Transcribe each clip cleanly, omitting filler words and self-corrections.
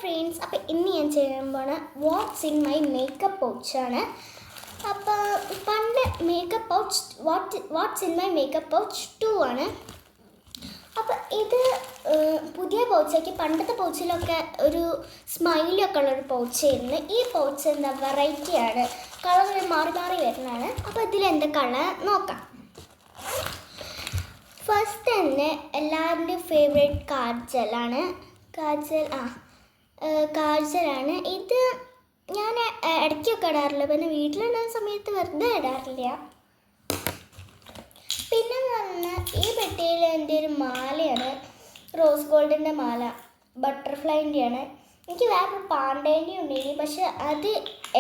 Friends, അപ്പോൾ ഇന്ന് ഞാൻ ചെയ്യാൻ പോണ വാട്ട്സ് ഇൻ മൈ മേക്കപ്പ് പൗച്ചാണ്. അപ്പോൾ പണ്ട് makeup pouch what's in my makeup pouch 2 ആണ്. അപ്പോൾ ഇത് പുതിയ പൗച്ചാക്കി. പണ്ടത്തെ പൗച്ചിലൊക്കെ ഒരു സ്മൈലൊക്കെ ഉള്ളൊരു പൗച്ചായിരുന്നു. ഈ പൗച്ച് എന്താ വെറൈറ്റിയാണ്, കളർ മാറി മാറി വരുന്നതാണ്. അപ്പോൾ ഇതിലെന്താ കളർ നോക്കാം. ഫസ്റ്റ് തന്നെ എല്ലാവരുടെയും ഫേവറേറ്റ് കാജലാണ്. കാജലാണ്. ഇത് ഞാൻ ഇടയ്ക്കൊക്കെ ഇടാറില്ല, പിന്നെ വീട്ടിലുണ്ടാകുന്ന സമയത്ത് വെറുതെ ഇടാറില്ല. പിന്നെ പറഞ്ഞാൽ ഈ പെട്ടിയിൽ എൻ്റെ ഒരു മാലയാണ്, റോസ് ഗോൾഡിൻ്റെ മാല, ബട്ടർഫ്ലൈൻ്റെയാണ്. എനിക്ക് വേറൊരു പാണ്ടേൻ്റെ ഉണ്ടായി, പക്ഷെ അത്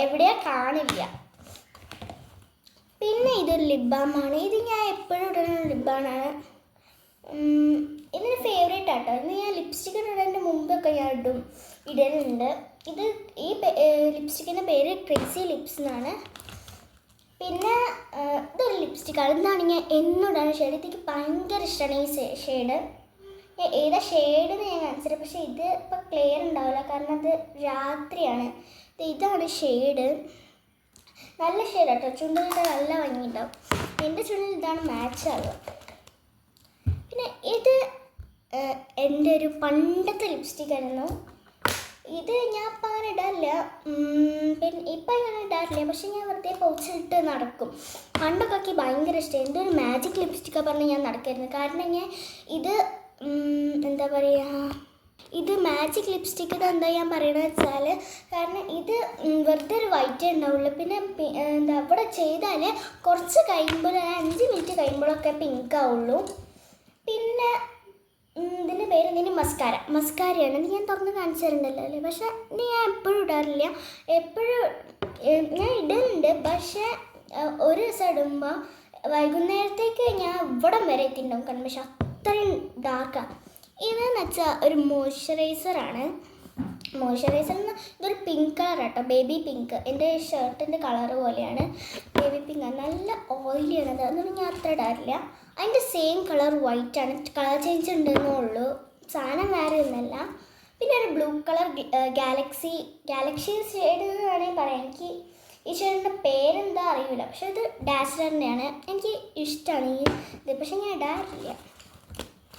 എവിടെയാ കാണില്ല. പിന്നെ ഇതൊരു ലിപ് ബാമാണ്. ഇത് ഞാൻ എപ്പോഴും ഇടുന്ന ലിപ് ബാമാണ്. ഇതിന് ഫേവറേറ്റ് ആട്ടോ. ഇത് ഞാൻ ലിപ്സ്റ്റിക്ക് ഇടുന്നതിൻ്റെ മുമ്പൊക്കെ ഞാൻ ഇടലുണ്ട്. ഈ ലിപ്സ്റ്റിക്കിൻ്റെ പേര് ക്രേസി ലിപ്സ് എന്നാണ്. പിന്നെ ഇതൊരു ലിപ്സ്റ്റിക്കാണ്. ഇതാണ് ഞാൻ എന്നിടാണ് ഷെയ്ഡ്. എനിക്ക് ഭയങ്കര ഇഷ്ടമാണ് ഈ ഷെയ്ഡ്. ഏതാ ഷെയ്ഡെന്ന് ഞാൻ കാണിച്ചത്, പക്ഷേ ഇത് ഇപ്പോൾ ക്ലിയർ ഉണ്ടാവില്ല കാരണം അത് രാത്രിയാണ്. ഇതാണ് ഷെയ്ഡ്. നല്ല ഷെയ്ഡ് കേട്ടോ. ചുണ്ടിലിട്ട് നല്ല ഭംഗിയുണ്ടാവും. എൻ്റെ ചുണ്ടിൽ ഇതാണ് മാച്ച് ആവുക. പിന്നെ ഇത് എൻ്റെ ഒരു പണ്ടത്തെ ലിപ്സ്റ്റിക് ആയിരുന്നു. ഇത് ഞാൻ ഇപ്പം അങ്ങനെ ഇടാറില്ല, പിന്നെ ഇപ്പം അങ്ങനെ ഇടാറില്ല. പക്ഷെ ഞാൻ വെറുതെ പൗച്ചിലിട്ട് നടക്കും. പണ്ടൊക്കെ എനിക്ക് ഭയങ്കര ഇഷ്ടമായി. എന്തൊരു മാജിക് ലിപ്സ്റ്റിക്കാണ് പറഞ്ഞ് ഞാൻ നടക്കായിരുന്നു. കാരണം ഞാൻ ഇത് എന്താ പറയുക, ഇത് മാജിക് ലിപ്സ്റ്റിക്ക് എന്താ ഞാൻ പറയണത് വെച്ചാൽ, കാരണം ഇത് വെറുതെ ഒരു വൈറ്റേ ഉണ്ടാവുള്ളൂ. പിന്നെ എന്താ ഇവിടെ ചെയ്താൽ കുറച്ച് കഴിയുമ്പോൾ 5 മിനിറ്റ് കഴിയുമ്പോഴൊക്കെ പിങ്ക് ആവുള്ളൂ. പിന്നെ ഇതിൻ്റെ പേര് എന്തെങ്കിലും മസ്കാരയാണ്. ഇത് ഞാൻ തുറന്ന് കാണിച്ചു തരുന്നുണ്ടല്ലോ അല്ലേ. പക്ഷേ ഇത് ഞാൻ എപ്പോഴും ഇടാറില്ല. എപ്പോഴും ഞാൻ ഇടുന്നുണ്ട്, പക്ഷേ ഒരു ദിവസം ഇടുമ്പോൾ വൈകുന്നേരത്തേക്ക് ഞാൻ ഇവിടം വരെ എത്തിയിട്ടുണ്ടാവും കാരണം. പക്ഷെ അത്രയും ഡാർക്കാണ്. ഇതെന്ന് വെച്ചാൽ ഒരു മോയ്സ്ചറൈസറാണ്. ഇതൊരു പിങ്ക് കളർ കേട്ടോ, ബേബി പിങ്ക്. എൻ്റെ ഷർട്ടിൻ്റെ കളർ പോലെയാണ്, ബേബി പിങ്ക്. നല്ല ഓയിലിയാണ് അത്, അതുകൊണ്ട് ഞാൻ അത്ര ഇടാറില്ല. അതിൻ്റെ സെയിം കളർ വൈറ്റാണ്, കളർ ചേഞ്ച് ഉണ്ടെന്നേ ഉള്ളൂ, സാധനം വേറെ ഒന്നല്ല. പിന്നെ ഒരു ബ്ലൂ കളർ ഗാലക്സി ഷെയ്ഡ് എന്ന് വേണമെങ്കിൽ പറയാം. എനിക്ക് ഈ ഷെയ്ഡിൻ്റെ പേരെന്താ അറിയില്ല, പക്ഷെ ഇത് ഡാസ്ലറിൻ്റെയാണ്. എനിക്ക് ഇഷ്ടമാണ് ഇത്, പക്ഷെ ഞാൻ ഇടാറില്ല.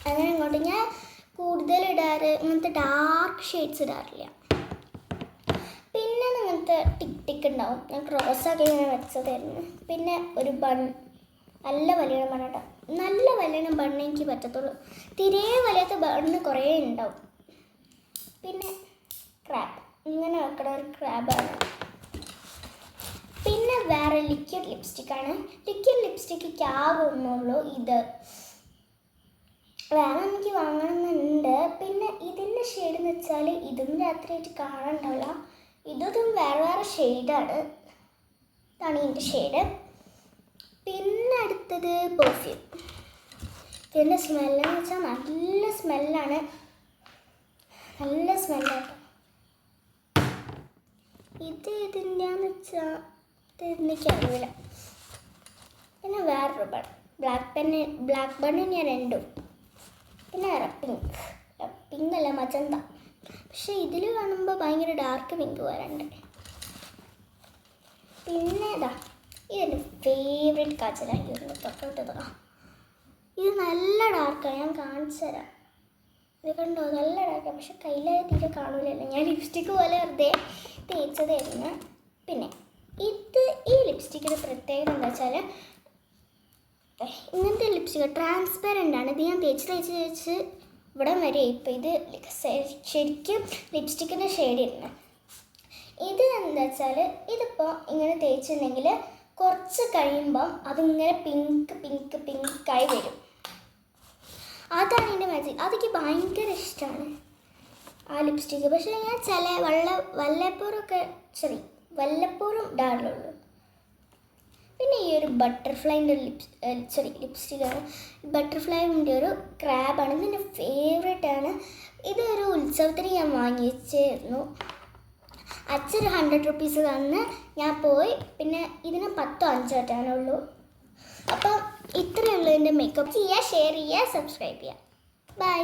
അങ്ങനെ ഇങ്ങോട്ട് ഞാൻ കൂടുതൽ ഇടാറ് ഇങ്ങനത്തെ ഡാർക്ക് ഷെയ്ഡ്സ് ഇടാറില്ല. പിന്നെ ഇങ്ങനത്തെ ടിക്ക് ഉണ്ടാവും. ഞാൻ ക്രോസാക്കി ഇങ്ങനെ വെച്ചതായിരുന്നു. പിന്നെ ഒരു നല്ല വലിയ ബണ്ണാട്ടോ. നല്ല വലിയ ബണ്ണ് എനിക്ക് പറ്റത്തുള്ളൂ. തീരെ വലിയാത്ത ബണ്ണ് കുറേ ഉണ്ടാവും. പിന്നെ ക്രാബ്, ഇങ്ങനെ വെക്കണ ഒരു ക്രാബാണ്. പിന്നെ വേറെ ലിക്വിഡ് ലിപ്സ്റ്റിക്കാണ്. ലിക്വിഡ് ലിപ്സ്റ്റിക്ക് ആകുന്നുള്ളൂ. ഇത് വേറെ എനിക്ക് വാങ്ങണമെന്നുണ്ട്. പിന്നെ ഇതിൻ്റെ ഷെയ്ഡ് എന്ന് വെച്ചാൽ ഇതും രാത്രിയായിട്ട് കാണാനുണ്ടാവില്ല. ഇതും വേറെ ഷെയ്ഡാണ്. ഇതാണ് ഇതിൻ്റെ ഷെയ്ഡ്. പിന്നെ അടുത്തത് പെർഫ്യൂം. ഇതിൻ്റെ സ്മെല്ലെന്ന് വെച്ചാൽ നല്ല സ്മെല്ലാണ്, നല്ല സ്മെല്ലാട്ടോ. ഇതിൻ്റെയാന്ന് വെച്ചാൽ എനിക്കറിയില്ല. പിന്നെ വേറൊരു ബ്ലാക്ക് ബണ്ണ് ഞാൻ രണ്ടും. പിന്നെ വേറെ പിങ്ക് അല്ല, മജന്ത. പക്ഷെ ഇതിൽ കാണുമ്പോൾ ഭയങ്കര ഡാർക്ക് പിങ്ക് വരണ്ട്. പിന്നെ ഇതെൻ്റെ ഫേവറേറ്റ് കാജലായിരുന്നു. തൊട്ടോട്ടതാ, ഇത് നല്ല ഡാർക്കാണ്. ഞാൻ കാണിച്ചു തരാം. ഇത് കണ്ടോ, നല്ല ഡാർക്കാണ്. പക്ഷെ കയ്യിലായ തീരെ കാണൂലല്ലോ. ഞാൻ ലിപ്സ്റ്റിക്ക് പോലെ വെറുതെ തേച്ചതായിരുന്നു. പിന്നെ ഈ ലിപ്സ്റ്റിക്കിൻ്റെ പ്രത്യേകത എന്താ വെച്ചാൽ, ഇങ്ങനത്തെ ലിപ്സ്റ്റിക്ക് ട്രാൻസ്പെറൻ്റ് ആണ്. ഇത് ഞാൻ തേച്ച് ഇവിടെ വരെ. ഇപ്പം ഇത് ശരിക്കും ലിപ്സ്റ്റിക്കിൻ്റെ ഷെയ്ഡ് ഇരുന്ന്. ഇത് എന്താ വെച്ചാൽ, ഇതിപ്പോൾ ഇങ്ങനെ തേച്ചിട്ടുണ്ടെങ്കിൽ കുറച്ച് കഴിയുമ്പം അതിങ്ങനെ പിങ്കായി വരും. അതാണ് എൻ്റെ മാജിക്. അതെനിക്ക് ഭയങ്കര ഇഷ്ടമാണ് ആ ലിപ്സ്റ്റിക്ക്. പക്ഷേ ഞാൻ ചില വല്ലപ്പോഴും ഇടാറുള്ളൂ. പിന്നെ ഈ ഒരു ബട്ടർഫ്ലൈൻ്റെ ലിപ്സ്റ്റിക്കാണ്. ബട്ടർഫ്ലൈൻ്റെ ഒരു ക്രാബാണ്. ഇതെൻ്റെ ഫേവറേറ്റാണ്. ഇതൊരു ഉത്സവത്തിന് ഞാൻ വാങ്ങിച്ചിരുന്നു. അച്ഛൻ 100 റുപ്പീസ് തന്ന് ഞാൻ പോയി. പിന്നെ ഇതിന് 10-5 ആറ്റാനുള്ളൂ. അപ്പം ഇത്രയേ ഉള്ളൂ എൻ്റെ മേക്കപ്പ്. ചെയ്യുക, ഷെയർ ചെയ്യുക, സബ്സ്ക്രൈബ് ചെയ്യുക. ബൈ.